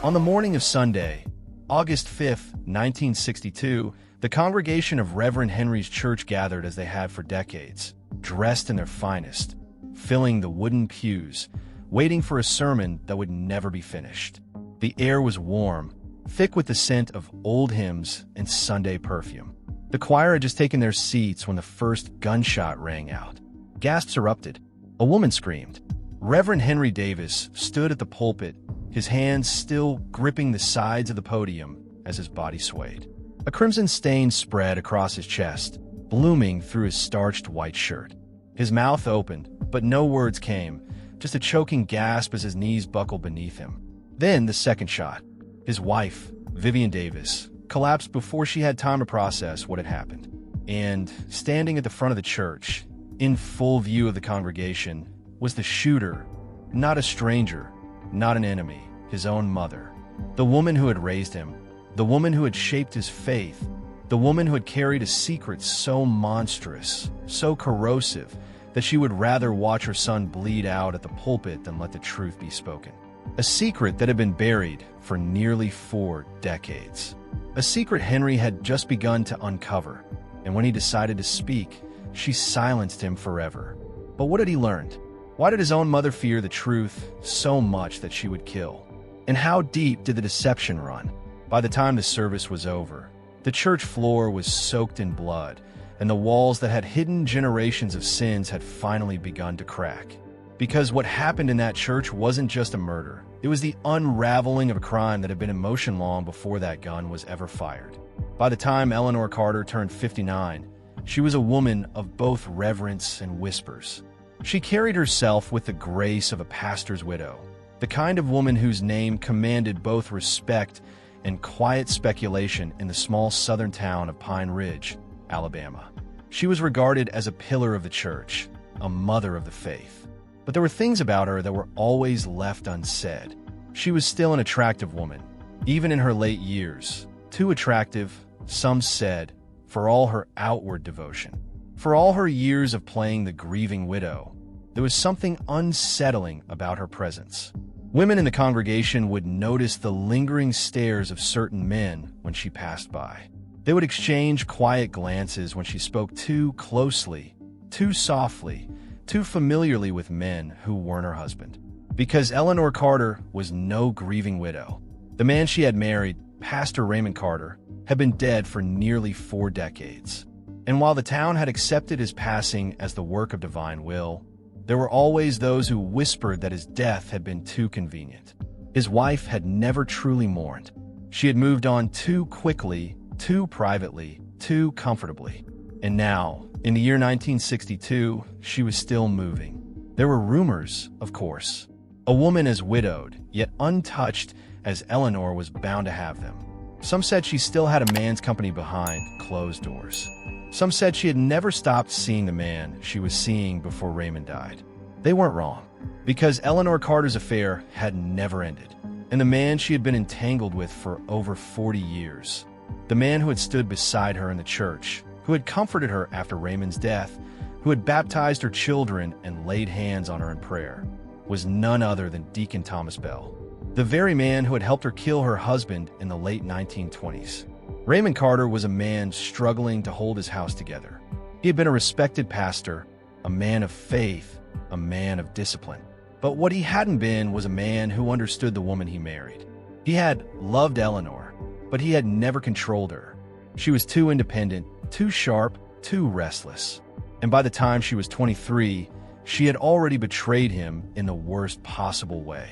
On the morning of Sunday, August 5th, 1962, the congregation of Reverend Henry's church gathered as they had for decades, dressed in their finest, filling the wooden pews, waiting for a sermon that would never be finished. The air was warm, thick with the scent of old hymns and Sunday perfume. The choir had just taken their seats when the first gunshot rang out. Gasps erupted. A woman screamed. Reverend Henry Davis stood at the pulpit, his hands still gripping the sides of the podium as his body swayed. A crimson stain spread across his chest, blooming through his starched white shirt. His mouth opened, but no words came, just a choking gasp as his knees buckled beneath him. Then the second shot. His wife, Vivian Davis, collapsed before she had time to process what had happened. And standing at the front of the church, in full view of the congregation, was the shooter, not a stranger, not an enemy, his own mother. The woman who had raised him, the woman who had shaped his faith, the woman who had carried a secret so monstrous, so corrosive, that she would rather watch her son bleed out at the pulpit than let the truth be spoken. A secret that had been buried for nearly 4 decades. A secret Henry had just begun to uncover, and when he decided to speak, she silenced him forever. But what had he learned? Why did his own mother fear the truth so much that she would kill? And how deep did the deception run? By the time the service was over, the church floor was soaked in blood, and the walls that had hidden generations of sins had finally begun to crack. Because what happened in that church wasn't just a murder. It was the unraveling of a crime that had been in motion long before that gun was ever fired. By the time Eleanor Carter turned 59, she was a woman of both reverence and whispers. She carried herself with the grace of a pastor's widow, the kind of woman whose name commanded both respect and quiet speculation in the small southern town of Pine Ridge, Alabama. She was regarded as a pillar of the church, a mother of the faith. But there were things about her that were always left unsaid. She was still an attractive woman, even in her late years. Too attractive, some said, for all her outward devotion. For all her years of playing the grieving widow, there was something unsettling about her presence. Women in the congregation would notice the lingering stares of certain men when she passed by. They would exchange quiet glances when she spoke too closely, too softly, too familiarly with men who weren't her husband. Because Eleanor Carter was no grieving widow. The man she had married, Pastor Raymond Carter, had been dead for nearly 4 decades. And while the town had accepted his passing as the work of divine will, there were always those who whispered that his death had been too convenient. His wife had never truly mourned. She had moved on too quickly, too privately, too comfortably. And now, in the year 1962, she was still moving. There were rumors, of course. A woman as widowed, yet untouched as Eleanor was bound to have them. Some said she still had a man's company behind closed doors. Some said she had never stopped seeing the man she was seeing before Raymond died. They weren't wrong, because Eleanor Carter's affair had never ended. And the man she had been entangled with for over 40 years, the man who had stood beside her in the church, who had comforted her after Raymond's death, who had baptized her children and laid hands on her in prayer, was none other than Deacon Thomas Bell, the very man who had helped her kill her husband in the late 1920s. Raymond Carter was a man struggling to hold his house together. He had been a respected pastor, a man of faith, a man of discipline. But what he hadn't been was a man who understood the woman he married. He had loved Eleanor, but he had never controlled her. She was too independent, too sharp, too restless. And by the time she was 23, she had already betrayed him in the worst possible way.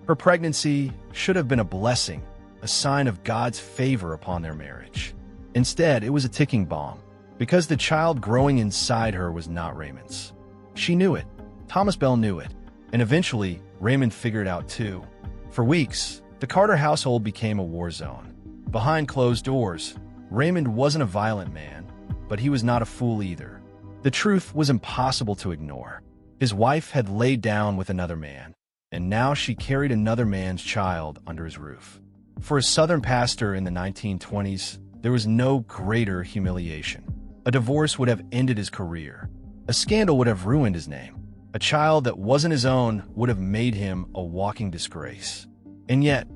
Her pregnancy should have been a blessing, a sign of God's favor upon their marriage. Instead, it was a ticking bomb, because the child growing inside her was not Raymond's. She knew it. Thomas Bell knew it. And eventually, Raymond figured it out too. For weeks, the Carter household became a war zone. Behind closed doors, Raymond wasn't a violent man, but he was not a fool either. The truth was impossible to ignore. His wife had laid down with another man, and now she carried another man's child under his roof. For a Southern pastor in the 1920s, there was no greater humiliation. A divorce would have ended his career. A scandal would have ruined his name. A child that wasn't his own would have made him a walking disgrace. And yet,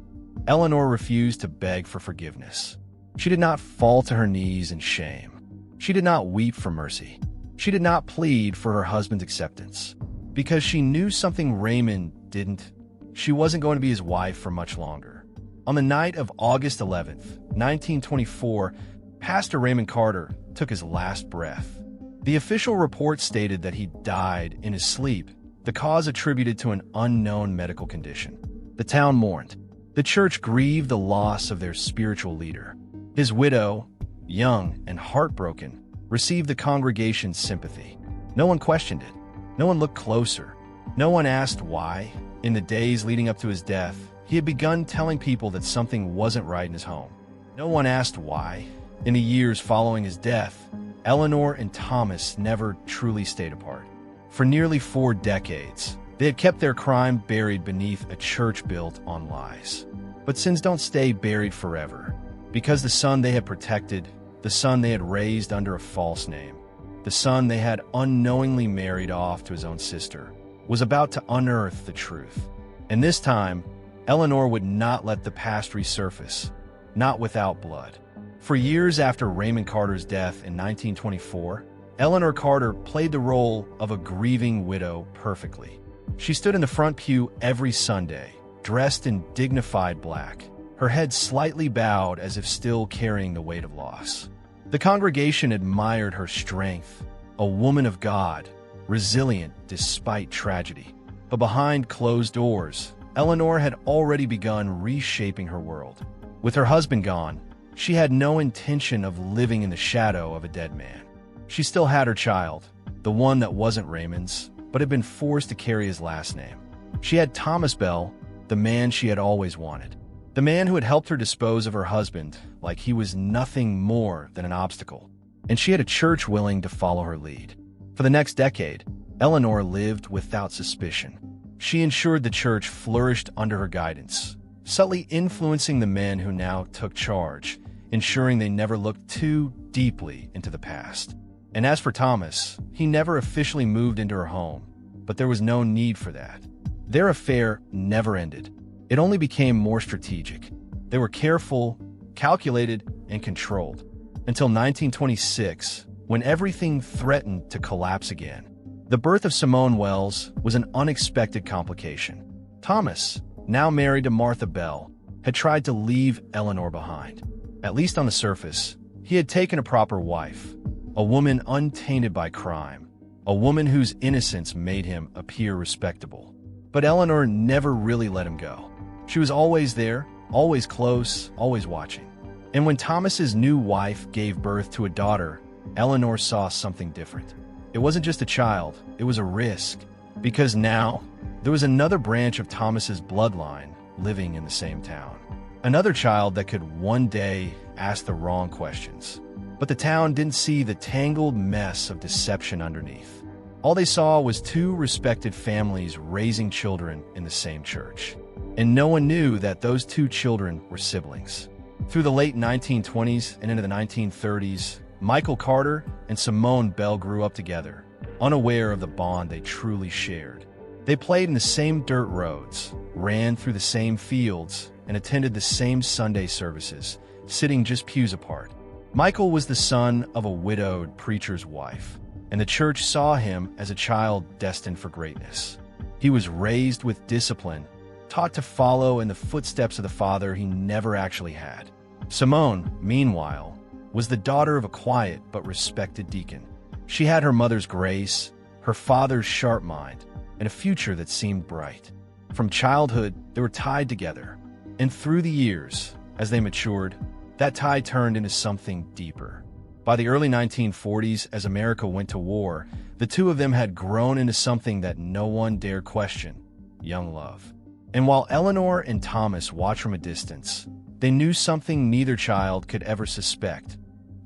Eleanor refused to beg for forgiveness. She did not fall to her knees in shame. She did not weep for mercy. She did not plead for her husband's acceptance. Because she knew something Raymond didn't. She wasn't going to be his wife for much longer. On the night of August 11th, 1924, Pastor Raymond Carter took his last breath. The official report stated that he died in his sleep, the cause attributed to an unknown medical condition. The town mourned. The church grieved the loss of their spiritual leader. His widow, young and heartbroken, received the congregation's sympathy. No one questioned it. No one looked closer. No one asked why. In the days leading up to his death, he had begun telling people that something wasn't right in his home. No one asked why. In the years following his death, Eleanor and Thomas never truly stayed apart. For nearly 4 decades, they had kept their crime buried beneath a church built on lies. But sins don't stay buried forever, because the son they had protected, the son they had raised under a false name, the son they had unknowingly married off to his own sister, was about to unearth the truth. And this time, Eleanor would not let the past resurface, not without blood. For years after Raymond Carter's death in 1924, Eleanor Carter played the role of a grieving widow perfectly. She stood in the front pew every Sunday, dressed in dignified black, her head slightly bowed as if still carrying the weight of loss. The congregation admired her strength, a woman of God, resilient despite tragedy. But behind closed doors, Eleanor had already begun reshaping her world. With her husband gone, she had no intention of living in the shadow of a dead man. She still had her child, the one that wasn't Raymond's, but had been forced to carry his last name. She had Thomas Bell, the man she had always wanted. The man who had helped her dispose of her husband like he was nothing more than an obstacle. And she had a church willing to follow her lead. For the next decade, Eleanor lived without suspicion. She ensured the church flourished under her guidance, subtly influencing the men who now took charge, ensuring they never looked too deeply into the past. And as for Thomas, he never officially moved into her home, but there was no need for that. Their affair never ended. It only became more strategic. They were careful, calculated, and controlled. Until 1926, when everything threatened to collapse again. The birth of Simone Wells was an unexpected complication. Thomas, now married to Martha Bell, had tried to leave Eleanor behind. At least on the surface, he had taken a proper wife, a woman untainted by crime, a woman whose innocence made him appear respectable. But Eleanor never really let him go. She was always there, always close, always watching. And when Thomas's new wife gave birth to a daughter, Eleanor saw something different. It wasn't just a child, it was a risk. Because now, there was another branch of Thomas's bloodline living in the same town. Another child that could one day ask the wrong questions. But the town didn't see the tangled mess of deception underneath. All they saw was 2 respected families raising children in the same church. And no one knew that those 2 children were siblings. Through the late 1920s and into the 1930s, Michael Carter and Simone Bell grew up together, unaware of the bond they truly shared. They played in the same dirt roads, ran through the same fields, and attended the same Sunday services, sitting just pews apart. Michael was the son of a widowed preacher's wife, and the church saw him as a child destined for greatness. He was raised with discipline, taught to follow in the footsteps of the father he never actually had. Simone, meanwhile, was the daughter of a quiet but respected deacon. She had her mother's grace, her father's sharp mind, and a future that seemed bright. From childhood, they were tied together, and through the years, as they matured, that tie turned into something deeper. By the early 1940s, as America went to war, the 2 of them had grown into something that no one dared question: young love. And while Eleanor and Thomas watched from a distance, they knew something neither child could ever suspect.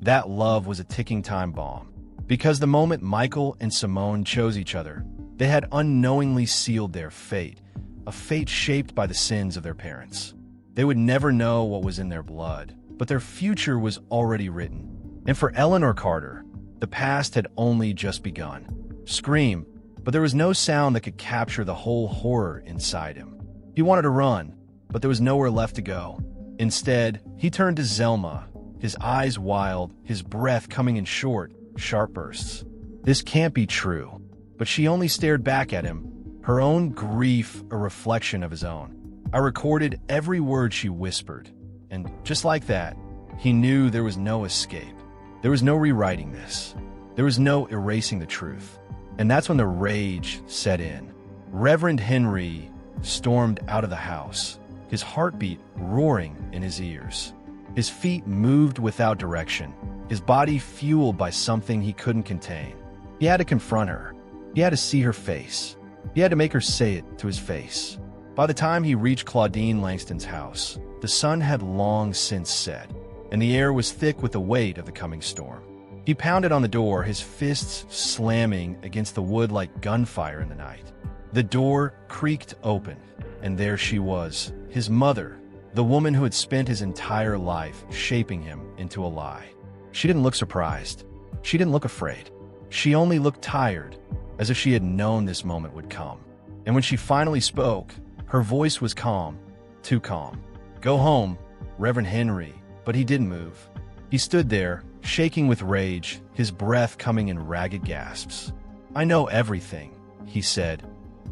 That love was a ticking time bomb. Because the moment Michael and Simone chose each other, they had unknowingly sealed their fate, a fate shaped by the sins of their parents. They would never know what was in their blood, but their future was already written. And for Eleanor Carter, the past had only just begun. Scream, but there was no sound that could capture the whole horror inside him. He wanted to run, but there was nowhere left to go. Instead, he turned to Zelma, his eyes wild, his breath coming in short, sharp bursts. This can't be true. But she only stared back at him, her own grief a reflection of his own. I recorded every word she whispered, and just like that, he knew there was no escape. There was no rewriting this. There was no erasing the truth. And that's when the rage set in. Reverend Henry stormed out of the house, his heartbeat roaring in his ears. His feet moved without direction, his body fueled by something he couldn't contain. He had to confront her. He had to see her face. He had to make her say it to his face. By the time he reached Claudine Langston's house, the sun had long since set, and the air was thick with the weight of the coming storm. He pounded on the door, his fists slamming against the wood like gunfire in the night. The door creaked open, and there she was, his mother, the woman who had spent his entire life shaping him into a lie. She didn't look surprised. She didn't look afraid. She only looked tired, as if she had known this moment would come. And when she finally spoke, her voice was calm, too calm. "Go home, Reverend Henry," but he didn't move. He stood there, shaking with rage, his breath coming in ragged gasps. "I know everything," he said,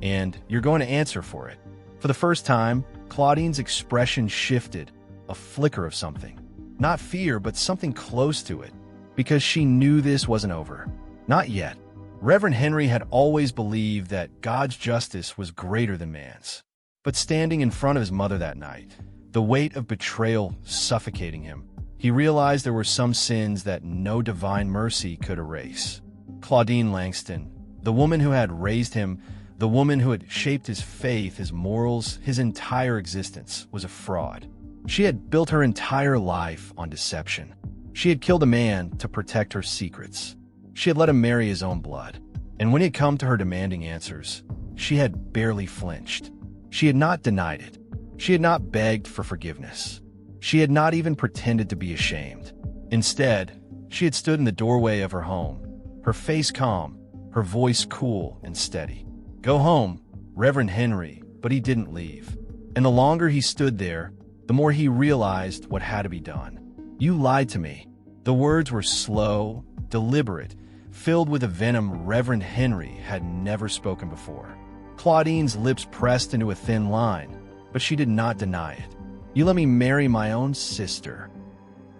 "and you're going to answer for it." For the first time, Claudine's expression shifted, a flicker of something. Not fear, but something close to it, because she knew this wasn't over. Not yet. Reverend Henry had always believed that God's justice was greater than man's. But standing in front of his mother that night, the weight of betrayal suffocating him, he realized there were some sins that no divine mercy could erase. Claudine Langston, the woman who had raised him, the woman who had shaped his faith, his morals, his entire existence, was a fraud. She had built her entire life on deception. She had killed a man to protect her secrets. She had let him marry his own blood. And when it had come to her demanding answers, she had barely flinched. She had not denied it. She had not begged for forgiveness. She had not even pretended to be ashamed. Instead, she had stood in the doorway of her home, her face calm, her voice cool and steady. "Go home, Reverend Henry," but he didn't leave. And the longer he stood there, the more he realized what had to be done. "You lied to me." The words were slow, deliberate, filled with a venom Reverend Henry had never spoken before. Claudine's lips pressed into a thin line, but she did not deny it. "You let me marry my own sister."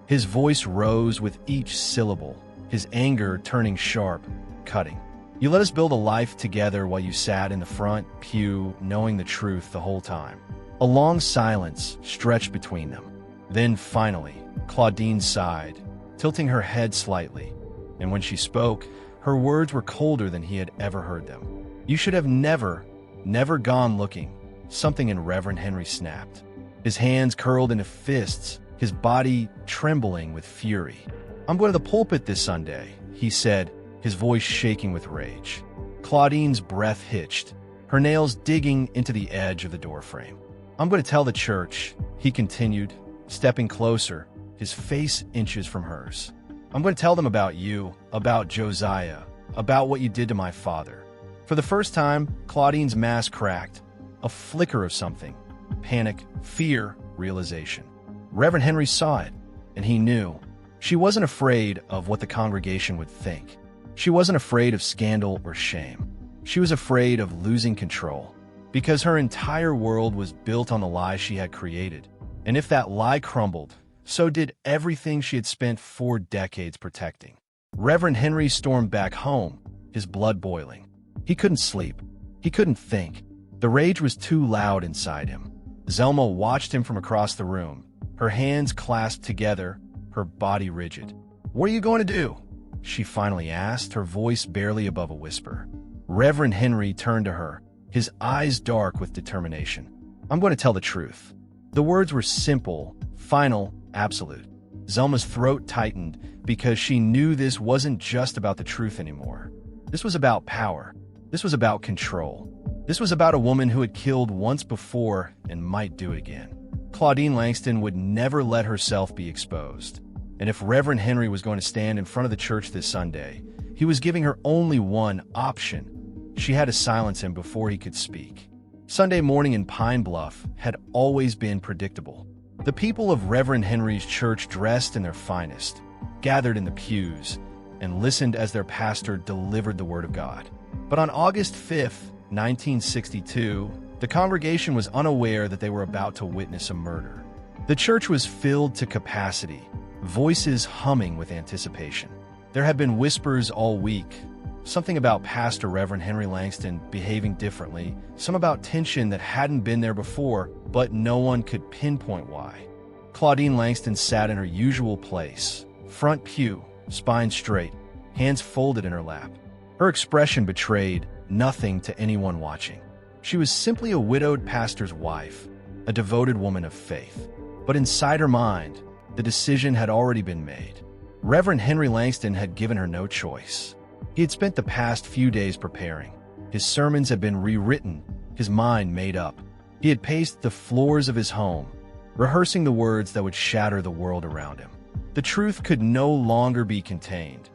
His voice rose with each syllable, his anger turning sharp, cutting. "You let us build a life together while you sat in the front pew knowing the truth the whole time." A long silence stretched between them. Then finally, Claudine sighed, tilting her head slightly, and when she spoke, her words were colder than he had ever heard them. "You should have never gone looking." Something in Reverend Henry snapped. His hands curled into fists, his body trembling with fury. "I'm going to the pulpit this Sunday," he said, his voice shaking with rage. Claudine's breath hitched, her nails digging into the edge of the doorframe. "I'm going to tell the church," he continued, stepping closer, his face inches from hers. "I'm going to tell them about you, about Josiah, about what you did to my father." For the first time, Claudine's mask cracked, a flicker of something. Panic, fear, realization. Reverend Henry saw it, and he knew. She wasn't afraid of what the congregation would think. She wasn't afraid of scandal or shame. She was afraid of losing control, because her entire world was built on the lie she had created. And if that lie crumbled, so did everything she had spent 4 decades protecting. Reverend Henry stormed back home, his blood boiling. He couldn't sleep. He couldn't think. The rage was too loud inside him. Zelma watched him from across the room, her hands clasped together, her body rigid. "What are you going to do?" she finally asked, her voice barely above a whisper. Reverend Henry turned to her, his eyes dark with determination. "I'm going to tell the truth." The words were simple, final, absolute. Zelma's throat tightened because she knew this wasn't just about the truth anymore. This was about power. This was about control. This was about a woman who had killed once before and might do it again. Claudine Langston would never let herself be exposed. And if Reverend Henry was going to stand in front of the church this Sunday, he was giving her only one option. She had to silence him before he could speak. Sunday morning in Pine Bluff had always been predictable. The people of Reverend Henry's church, dressed in their finest, gathered in the pews and listened as their pastor delivered the word of God. But on August 5th, 1962, the congregation was unaware that they were about to witness a murder. The church was filled to capacity, voices humming with anticipation. There had been whispers all week, something about Pastor Reverend Henry Langston behaving differently, some about tension that hadn't been there before, but no one could pinpoint why. Claudine Langston sat in her usual place, front pew, spine straight, hands folded in her lap. Her expression betrayed nothing to anyone watching. She was simply a widowed pastor's wife, a devoted woman of faith. But inside her mind, the decision had already been made. Reverend Henry Langston had given her no choice. He had spent the past few days preparing. His sermons had been rewritten, his mind made up. He had paced the floors of his home, rehearsing the words that would shatter the world around him. The truth could no longer be contained,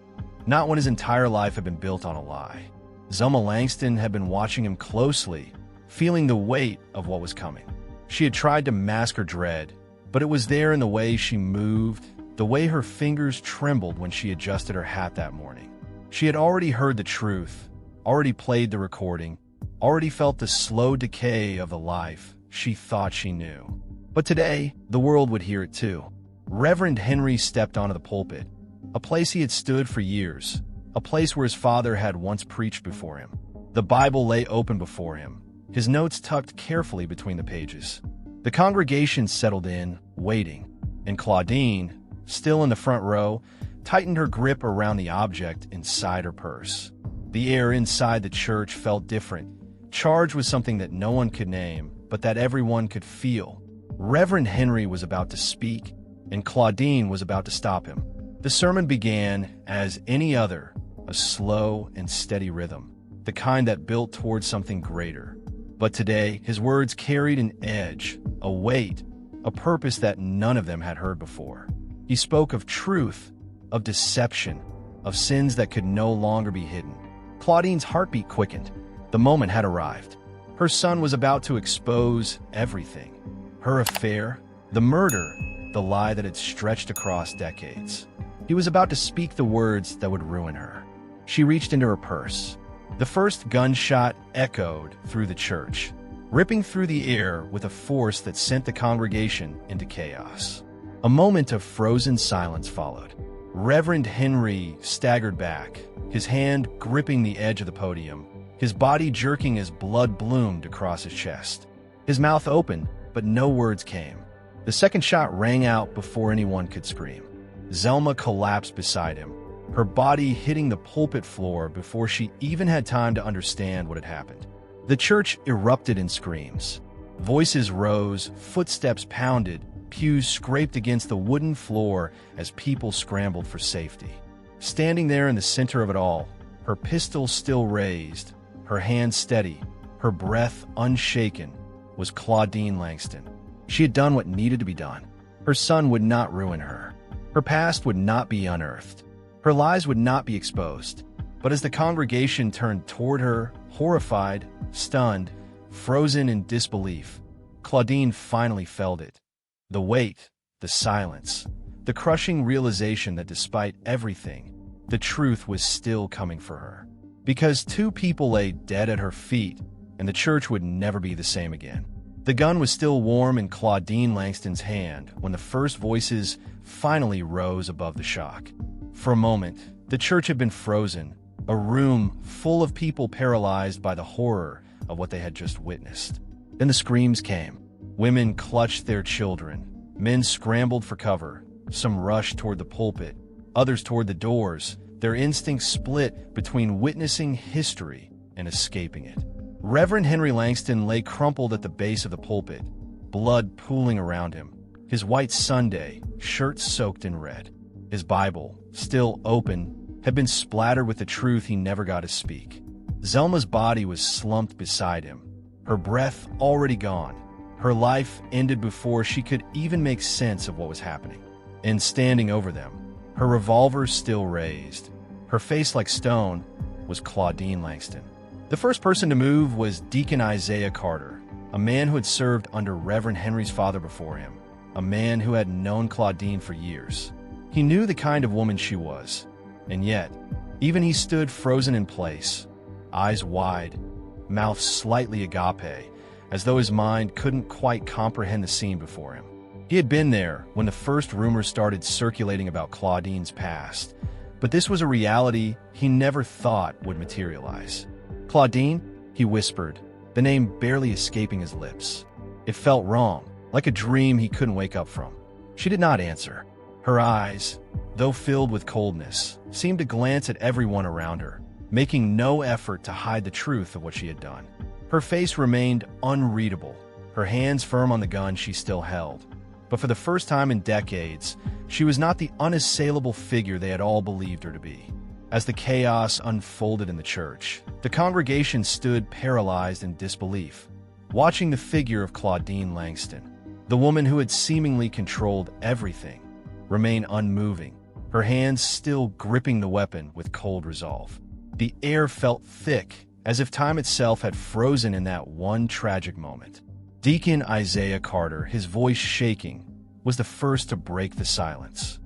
not when his entire life had been built on a lie. Zelma Langston had been watching him closely, feeling the weight of what was coming. She had tried to mask her dread, but it was there in the way she moved, the way her fingers trembled when she adjusted her hat that morning. She had already heard the truth, already played the recording, already felt the slow decay of the life she thought she knew. But today, the world would hear it too. Reverend Henry stepped onto the pulpit, a place he had stood for years, a place where his father had once preached before him. The Bible lay open before him, his notes tucked carefully between the pages. The congregation settled in, waiting, and Claudine, still in the front row, tightened her grip around the object inside her purse. The air inside the church felt different, charged with something that no one could name, but that everyone could feel. Reverend Henry was about to speak, and Claudine was about to stop him. The sermon began as any other, a slow and steady rhythm, the kind that built towards something greater. But today, his words carried an edge, a weight, a purpose that none of them had heard before. He spoke of truth, of deception, of sins that could no longer be hidden. Claudine's heartbeat quickened. The moment had arrived. Her son was about to expose everything. Her affair, the murder, the lie that had stretched across decades. He was about to speak the words that would ruin her. She reached into her purse. The first gunshot echoed through the church, ripping through the air with a force that sent the congregation into chaos. A moment of frozen silence followed. Reverend Henry staggered back, his hand gripping the edge of the podium, his body jerking as blood bloomed across his chest. His mouth opened, but no words came. The second shot rang out before anyone could scream. Zelma collapsed beside him, her body hitting the pulpit floor before she even had time to understand what had happened. The church erupted in screams. Voices rose, footsteps pounded, pews scraped against the wooden floor as people scrambled for safety. Standing there in the center of it all, her pistol still raised, her hands steady, her breath unshaken, was Claudine Langston. She had done what needed to be done. Her son would not ruin her. Her past would not be unearthed. Her lies would not be exposed. But as the congregation turned toward her, horrified, stunned, frozen in disbelief, Claudine finally felt it. The weight, the silence, the crushing realization that despite everything, the truth was still coming for her. Because two people lay dead at her feet, and the church would never be the same again. The gun was still warm in Claudine Langston's hand when the first voices finally rose above the shock. For a moment, the church had been frozen, a room full of people paralyzed by the horror of what they had just witnessed. Then the screams came. Women clutched their children. Men scrambled for cover. Some rushed toward the pulpit, others toward the doors, their instincts split between witnessing history and escaping it. Reverend Henry Langston lay crumpled at the base of the pulpit, blood pooling around him, his white Sunday shirt soaked in red. His Bible, still open, had been splattered with the truth he never got to speak. Zelma's body was slumped beside him, her breath already gone. Her life ended before she could even make sense of what was happening. And standing over them, her revolver still raised, her face like stone, was Claudine Langston. The first person to move was Deacon Isaiah Carter, a man who had served under Reverend Henry's father before him, a man who had known Claudine for years. He knew the kind of woman she was, and yet, even he stood frozen in place, eyes wide, mouth slightly agape, as though his mind couldn't quite comprehend the scene before him. He had been there when the first rumors started circulating about Claudine's past, but this was a reality he never thought would materialize. "Claudine?" he whispered, the name barely escaping his lips. It felt wrong, like a dream he couldn't wake up from. She did not answer. Her eyes, though filled with coldness, seemed to glance at everyone around her, making no effort to hide the truth of what she had done. Her face remained unreadable, her hands firm on the gun she still held. But for the first time in decades, she was not the unassailable figure they had all believed her to be. As the chaos unfolded in the church, the congregation stood paralyzed in disbelief, watching the figure of Claudine Langston, the woman who had seemingly controlled everything, remain unmoving, her hands still gripping the weapon with cold resolve. The air felt thick, as if time itself had frozen in that one tragic moment. Deacon Isaiah Carter, his voice shaking, was the first to break the silence.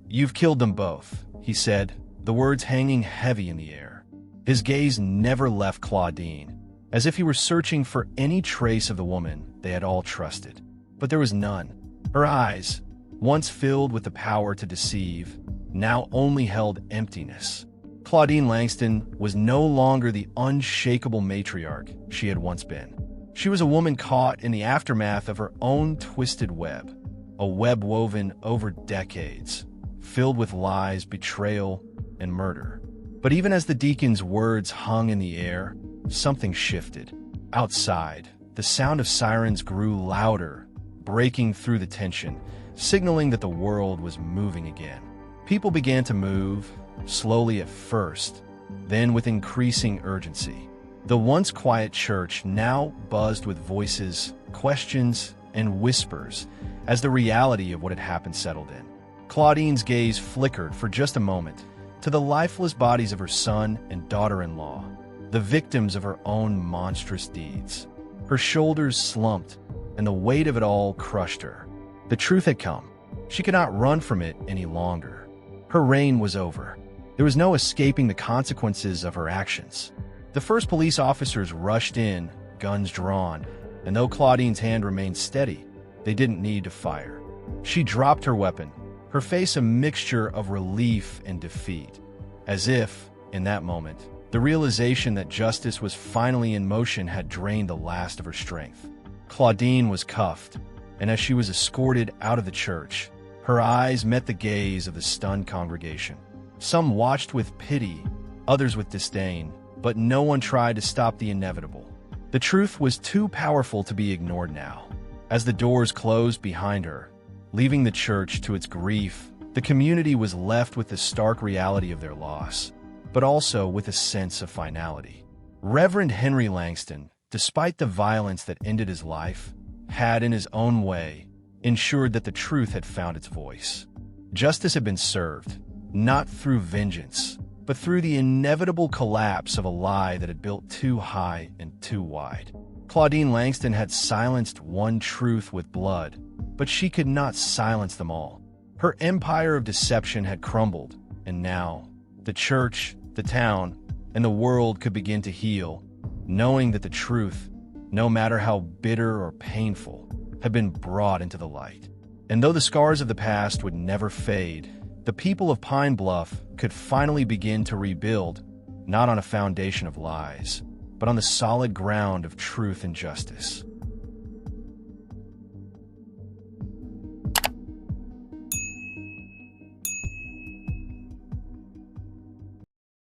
"You've killed them both," he said, the words hanging heavy in the air. His gaze never left Claudine, as if he were searching for any trace of the woman they had all trusted. But there was none. Her eyes, once filled with the power to deceive, now only held emptiness. Claudine Langston was no longer the unshakable matriarch she had once been. She was a woman caught in the aftermath of her own twisted web, a web woven over decades, filled with lies, betrayal, and murder. But even as the deacon's words hung in the air, something shifted. Outside, the sound of sirens grew louder, breaking through the tension, signaling that the world was moving again. People began to move, slowly at first, then with increasing urgency. The once quiet church now buzzed with voices, questions, and whispers as the reality of what had happened settled in. Claudine's gaze flickered for just a moment to the lifeless bodies of her son and daughter-in-law, the victims of her own monstrous deeds. Her shoulders slumped, and the weight of it all crushed her. The truth had come. She could not run from it any longer. Her reign was over. There was no escaping the consequences of her actions. The first police officers rushed in, guns drawn, and though Claudine's hand remained steady, they didn't need to fire. She dropped her weapon, her face a mixture of relief and defeat, as if, in that moment, the realization that justice was finally in motion had drained the last of her strength. Claudine was cuffed, and as she was escorted out of the church, her eyes met the gaze of the stunned congregation. Some watched with pity, others with disdain, but no one tried to stop the inevitable. The truth was too powerful to be ignored now. As the doors closed behind her, leaving the church to its grief, the community was left with the stark reality of their loss, but also with a sense of finality. Reverend Henry Langston, despite the violence that ended his life, had, in his own way, ensured that the truth had found its voice. Justice had been served, not through vengeance, but through the inevitable collapse of a lie that had built too high and too wide. Claudine Langston had silenced one truth with blood, but she could not silence them all. Her empire of deception had crumbled, and now, the church, the town, and the world could begin to heal, knowing that the truth, no matter how bitter or painful, had been brought into the light. And though the scars of the past would never fade, the people of Pine Bluff could finally begin to rebuild, not on a foundation of lies, but on the solid ground of truth and justice.